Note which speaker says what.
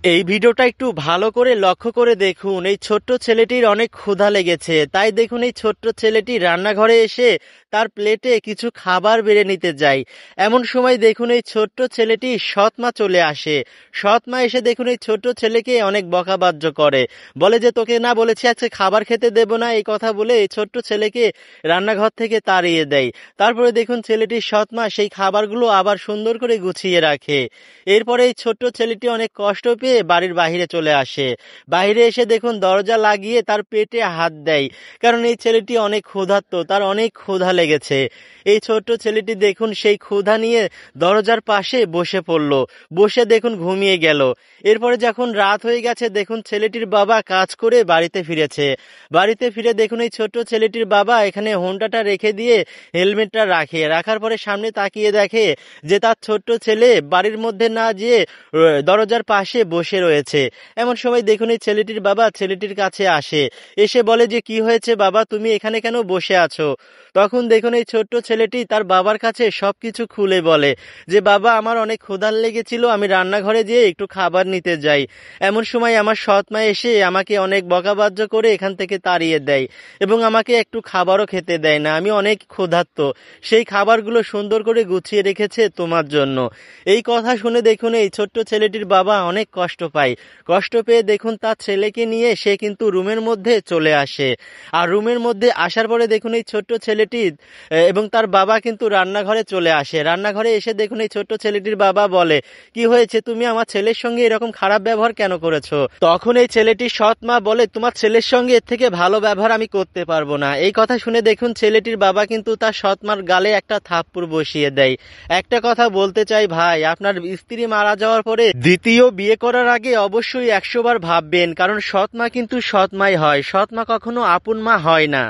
Speaker 1: এই ভিডিওটা একটু ভালো করে লক্ষ্য করে দেখুন। এই ছোট্ট ছেলেটির অনেক ক্ষুধা লেগেছে, তাই দেখুন এই ছোট্ট ছেলেটি রান্নাঘরে এসে তার প্লেটে কিছু খাবার বেড়ে নিতে যায়। এমন সময় দেখুন এই ছোট্ট ছেলেটি সৎমা চলে আসে। সৎমা এসে দেখুন এই ছোট্ট ছেলেকে অনেক বকাবাজ্য করে, বলে যে তোকে না বলেছি আজকে খাবার খেতে দেব না, এই কথা বলে এই ছোট্ট ছেলেকে রান্নাঘর থেকে তাড়িয়ে দেয়। তারপরে দেখুন ছেলেটির সৎমা সেই খাবারগুলো আবার সুন্দর করে গুছিয়ে রাখে। এরপরে এই ছোট্ট ছেলেটি অনেক কষ্ট পেয়ে বাড়ির বাহিরে চলে আসে। বাইরে এসে দেখুন দরজা লাগিয়ে তার পেটে হাত দেয়, কারণ এই ছেলেটি অনেক ক্ষুধার্ত, তার অনেক ক্ষুধা লেগেছে। এই ছোট্ট ছেলেটি দেখুন সেই ক্ষুধা নিয়ে দরজার পাশে বসে পড়ল, বসে দেখুন ঘুমিয়ে গেল। এরপরে যখন রাত হয়ে গেছে দেখুন ছেলেটির বাবা কাজ করে বাড়িতে ফিরেছে। বাড়িতে ফিরে দেখুন এই ছোট্ট ছেলেটির বাবা এখানে হোন্ডাটা রেখে দিয়ে হেলমেটটা রাখার পরে সামনে তাকিয়ে দেখে যে তার ছোট্ট ছেলে বাড়ির মধ্যে না যেয়ে দরজার পাশে বসে রয়েছে। এমন সময় দেখুন এই ছেলেটির বাবা ছেলেটির কাছে আসে, এসে বলে যে কি হয়েছে বাবা, তুমি এখানে কেন বসে আছো? তখন দেখুন এই ছোট্ট ছেলেটি তার বাবার কাছে সবকিছু খুলে বলে যে বাবা, আমার অনেক ক্ষুধার লেগেছিল, আমি রান্নাঘরে যেয়ে একটু খাবার নিতে যাই। এমন সময় আমার সৎ মা এসে আমাকে অনেক বকাবাজ্য করে এখান থেকে তাড়িয়ে দেয় এবং আমাকে একটু খাবারও খেতে দেয় না, আমি অনেক ক্ষুধার্ত, সেই খাবারগুলো সুন্দর করে গুছিয়ে রেখেছে তোমার জন্য। এই কথা শুনে দেখুন এই ছোট্ট ছেলেটির বাবা অনেক কষ্ট পায়। কষ্ট পেয়ে দেখুন তার ছেলেকে নিয়ে সে কিন্তু রুমের মধ্যে চলে আসে। আর রুমের মধ্যে আসার পরে দেখুন এই ছোট্ট ছেলেটি এবং তার বাবা কিন্তু রান্নাঘরে চলে আসে। রান্নাঘরে এসে দেখুন এই ছোট্ট ছেলেটির বাবা বলে, কি হয়েছে, তুমি আমার ছেলের সঙ্গে এরকম খারাপ ব্যবহার কেন করেছো? তখন এই ছেলেটির সৎ মা বলে, তোমার ছেলের সঙ্গে এর থেকে ভালো ব্যবহার আমি করতে পারবো না। এই কথা শুনে দেখুন ছেলেটির বাবা কিন্তু তার সৎ মার গালে একটা থাপ্পড় বসিয়ে দেয়। একটা কথা বলতে চাই ভাই, আপনার স্ত্রী মারা যাওয়ার পরে দ্বিতীয় বিয়ে করার আগে অবশ্যই 100 বার ভাববেন, কারণ সৎ মা কিন্তু সৎ মাই হয়, সৎ মা কখনো আপন মা হয় না।